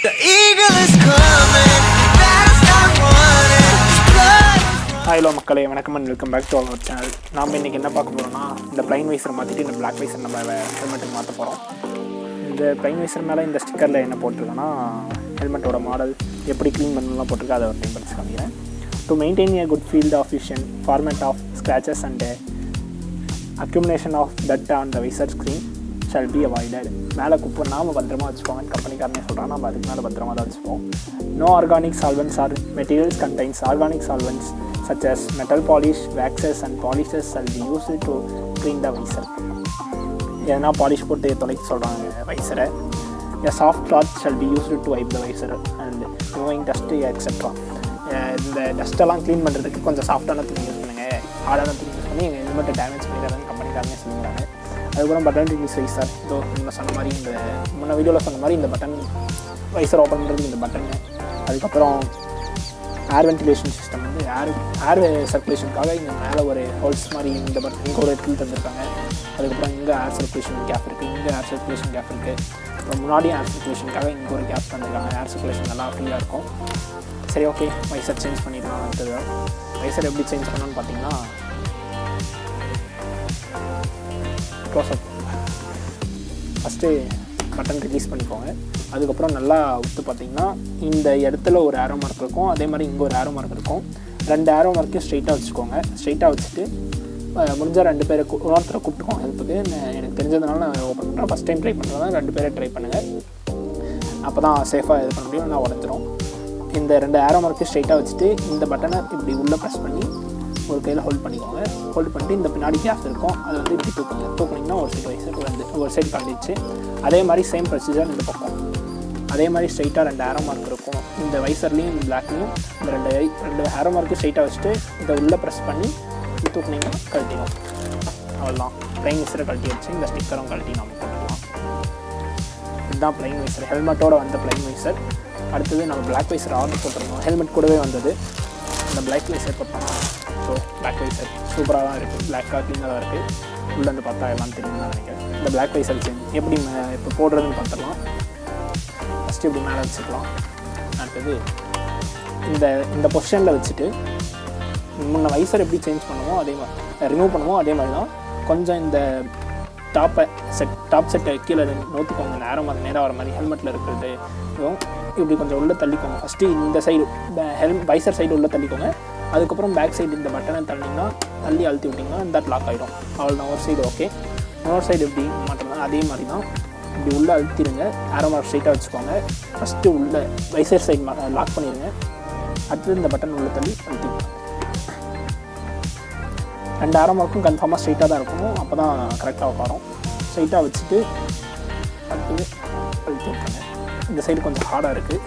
The eagle is coming, fast I want it. Hello மக்களே, வணக்கம் and welcome back to our channel. நாம் இன்றைக்கி என்ன பார்க்க போகிறோம்னா, இந்த ப்ளைன் வைசர் மாற்றிட்டு இந்த பிளாக் வைசர் நம்ம ஹெல்மெட்டுக்கு மாற்ற போகிறோம். இந்த ப்ளைன் வைசர் மேலே இந்த ஸ்டிக்கரில் என்ன போட்டிருக்கோன்னா, ஹெல்மெட்டோட மாடல் எப்படி க்ளீன் பண்ணலாம் போட்டிருக்கு. அதை ஒரு டைம் படிச்சு காமிக்கிறேன். To maintain a good field of vision, format of scratches and accumulation of dirt on the visor screen shall be avoided. மேலே குப்பை நாம பத்திரமா வச்சுக்கோங்க. கம்பெனிக்காரனே சொல்கிறாங்க, நம்ம அதுக்கு மேலே பத்திரமா தான் வச்சுப்போம். No organic solvents or materials contains organic solvents such as metal polish, waxes and polishes shall be used to clean the visor. எதனா பாலிஷ் போட்டு தொலைக்க சொல்கிறாங்க வைசரை. A soft cloth shall be used to wipe the visor and removing dust etc. இந்த டஸ்ட்டெல்லாம் clean பண்ணுறதுக்கு கொஞ்சம் சாஃப்டான துணி use பண்ணுங்கள், ஹார்டான துணி யூஸ் பண்ணி எங்கள் ஹெல்மெட்டை டேமேஜ் பண்ணிடுறாங்க கம்பெனிக்காரனே சொல்லுறாங்க. அதுக்கப்புறம் பட்டன் ரிலீஸ் வைசர், இதோ நம்ம சொன்ன மாதிரி இந்த முன்ன வீடியோவில் சொன்ன மாதிரி இந்த பட்டன் வைசர் ஓப்பன் பண்ணுறது இந்த பட்டனு. அதுக்கப்புறம் ஏர் வென்டிலேஷன் சிஸ்டம் வந்து ஏர் சர்க்குலேஷனுக்காக இங்கே மேலே ஒரு ஹோல்ஸ் மாதிரி இந்த பட்டன் இங்கே ஒரு இடத்துல தந்துருக்காங்க. அதுக்கப்புறம் இங்கே ஏர் சர்க்குலேஷன் கேப் இருக்குது, இங்கே ஏர் சர்க்குலேஷன் கேப் இருக்குது. அப்புறம் முன்னாடியும் ஏர் சர்க்குலேஷனுக்காக இங்கே ஒரு கேப் தந்துருக்காங்க. ஏர் சர்க்குலேஷன் நல்லா ஃப்ரீயாக இருக்கும். சரி, ஓகே, வைசர் சேஞ்ச் பண்ணிடலாம். அடுத்தது வைசர் எப்படி சேஞ்ச் பண்ணணும்னு பார்த்தீங்கன்னா, ஃபஸ்ட்டு பட்டன் ரிலீஸ் பண்ணிக்கோங்க. அதுக்கப்புறம் நல்லா விட்டு பார்த்தீங்கன்னா இந்த இடத்துல ஒரு ஏரோ மார்க் இருக்கும், அதே மாதிரி இங்கே ஒரு ஏரோ மார்க் இருக்கும். ரெண்டு ஏரோ மார்க்கையும் ஸ்ட்ரைட்டாக வச்சுக்கோங்க. ஸ்ட்ரைட்டாக வச்சுட்டு முடிஞ்சால் ரெண்டு பேரை ஒருத்தரை கூப்பிட்டுக்கோங்க ஹெல்ப்புக்கு. எனக்கு தெரிஞ்சதுனால நான் ஓப்பன் பண்ணுறேன். ஃபஸ்ட் டைம் ட்ரை பண்ணுறதா ரெண்டு பேரை ட்ரை பண்ணுங்கள், அப்போ தான் சேஃபாக இது பண்ண முடியும். நான் உடஞ்சிரும். இந்த ரெண்டு ஏரோ மார்க்கு ஸ்ட்ரைட்டாக வச்சுட்டு இந்த பட்டனை இப்படி உள்ளே ப்ரெஸ் பண்ணி ஒரு கையில் ஹோல்ட் பண்ணிக்கோங்க. ஹோல்ட் பண்ணிட்டு இந்த பின்னாடி கேஸ் இருக்கும், அதை வந்து இப்படி தூக்குனிங்கன்னா ஒரு சைடு வைசர் வந்து ஒரு சைடு கழிச்சு. அதே மாதிரி சேம் ப்ரொசீஜர் இந்த பக்கம். அதே மாதிரி ஸ்ட்ரைட்டாக ரெண்டு ஏரோ மார்க் இருக்கும். இந்த வைசர்லேயும் இந்த பிளாக்லேயும் இந்த ரெண்டு ஏரோ மார்க்கு ஸ்ட்ரைட்டாக வச்சுட்டு இதை உள்ளே ப்ரெஸ் பண்ணி தூக்குனிங்கன்னா கழட்டிடும். அவ்வளோதான், ப்ளைன் வைசரை கழட்டி வச்சு இந்த ஸ்டிக்கரும் கழட்டி நம்ம போட்டுக்கலாம். இதுதான் ப்ளைன் வைசர், ஹெல்மெட்டோடு வந்த ப்ளைன் வைசர். அடுத்தது நம்ம பிளாக் வைசர் ஆர்டர் போட்டிருந்தோம், ஹெல்மெட் கூடவே வந்தது. இந்த பிளாக் வைசர் போட்டோம். ஸோ பிளாக் வைசர் சூப்பராக தான் இருக்குது, பிளாக்காக க்ளீனாக தான் இருக்குது. உள்ளே வந்து பார்த்தா எல்லாம் தெரியும் தான் நினைக்கிறேன். இந்த பிளாக் வைசர் எப்படி இப்போ போடுறதுன்னு பார்த்துடலாம். ஃபஸ்ட்டு இப்படி மேலே வச்சுக்கலாம். அடுத்தது இந்த பொசிஷனில் வச்சுட்டு முன்ன வைசர் எப்படி சேஞ்ச் பண்ணுவோம் அதே மாதிரி ரிமூவ் பண்ணுவோம், அதே மாதிரி தான் கொஞ்சம் இந்த டாப் செட்டை கீழே நோத்திக்கோங்க. நேரம் வர நேராக வர மாதிரி ஹெல்மெட்டில் இருக்கிறது இப்படி கொஞ்சம் உள்ளே தள்ளிக்கோங்க. ஃபஸ்ட்டு இந்த சைடு வைசர் சைடு உள்ளே தள்ளிக்கோங்க. அதுக்கப்புறம் பேக் சைடு இந்த பட்டனை தள்ளிங்கன்னா தள்ளி அழுத்தி விட்டிங்கன்னா இந்த லாக் ஆகிடும். அவ்வளோதான், ஒரு சைடு ஓகே. இன்னொரு சைடு எப்படி மாட்டோம்னா அதே மாதிரி தான், இப்படி உள்ளே அழுத்திடுங்க. ஏரோ மார்க் ஸ்ட்ரைட்டாக வச்சுக்கோங்க. ஃபஸ்ட்டு உள்ளே வைசர் சைடு லாக் பண்ணிடுங்க. அடுத்தது இந்த பட்டன் உள்ளே தள்ளி அழுத்திடுங்க. ரெண்டு ஏரோ மார்க்கும் கன்ஃபார்மாக ஸ்ட்ரைட்டாக தான் இருக்கணும், அப்போ தான் கரெக்டாக உட்காரும். ஸ்ட்ரைட்டாக வச்சுட்டு அடுத்தது அழுத்தி விட்டுருங்க. இந்த சைடு கொஞ்சம் ஹார்டாக இருக்குது,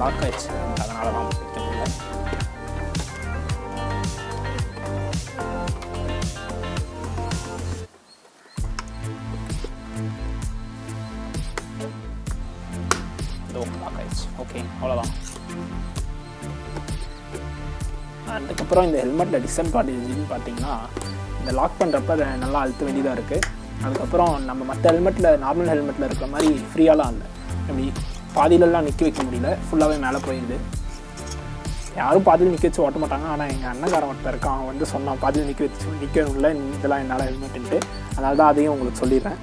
லாக் ஆயிடுச்சு, அதனால தான் வைக்க முடியல. லாக் ஆயிடுச்சு, ஓகே, அவ்வளோதான். அதுக்கப்புறம் இந்த ஹெல்மெட்டில் டிஸ்அட்வான்டேஜ்னு பார்த்தீங்கன்னா, இந்த லாக் பண்ணுறப்ப அதை நல்லா அழுத்த வேண்டியதாக இருக்குது. அதுக்கப்புறம் நம்ம மற்ற ஹெல்மெட்டில் நார்மல் ஹெல்மெட்டில் இருக்கிற மாதிரி ஃப்ரீயாலாம் இல்லை. இப்படி பாதியிலலாம் நிற்க வைக்க முடியல, ஃபுல்லாகவே மேலே போயிடுது. யாரும் பாதியில் நிற்க வச்சு ஓட்ட மாட்டாங்க. ஆனால் எங்கள் அண்ணக்காரன் ஒருத்தர் இருக்கான், அவன் வந்து சொன்னான் பாதியில் நிற்கணும்ல இதெல்லாம் என்னால் ஹெல்மெட்டுன்ட்டு. அதனால தான் அதையும் உங்களுக்கு சொல்லிடுறேன்.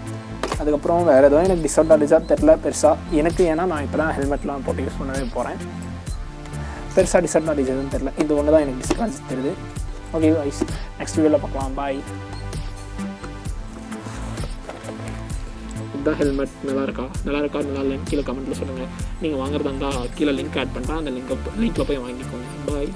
அதுக்கப்புறம் வேறு எதுவும் எனக்கு டிஸ்அட்வான்டேஜாக தெரில பெருசாக எனக்கு, ஏன்னா நான் இப்போ தான் ஹெல்மெட்லாம் போட்டு யூஸ் பண்ணவே போகிறேன். பெருசாக டிஸ்அட்வான்டேஜ் எதுவும் தெரில, இது ஒன்று தான் எனக்கு டிஸ்அட்வான்டேஜ் தெரியுது. ஓகே வைஸ், நெக்ஸ்ட் வீடியோவில் பார்க்கலாம், பாய். இதுதான் ஹெல்மெட், நல்லா இருக்கா நல்லா இல்லைன்னு கீழே கமெண்ட்டில் சொல்லுங்கள். நீங்கள் வாங்குறதா இருந்தால் கீழே லிங்க் ஆட் பண்ணுறேன், அந்த லிங்க்கில் போய் வாங்கிக்கோங்க. பாய்.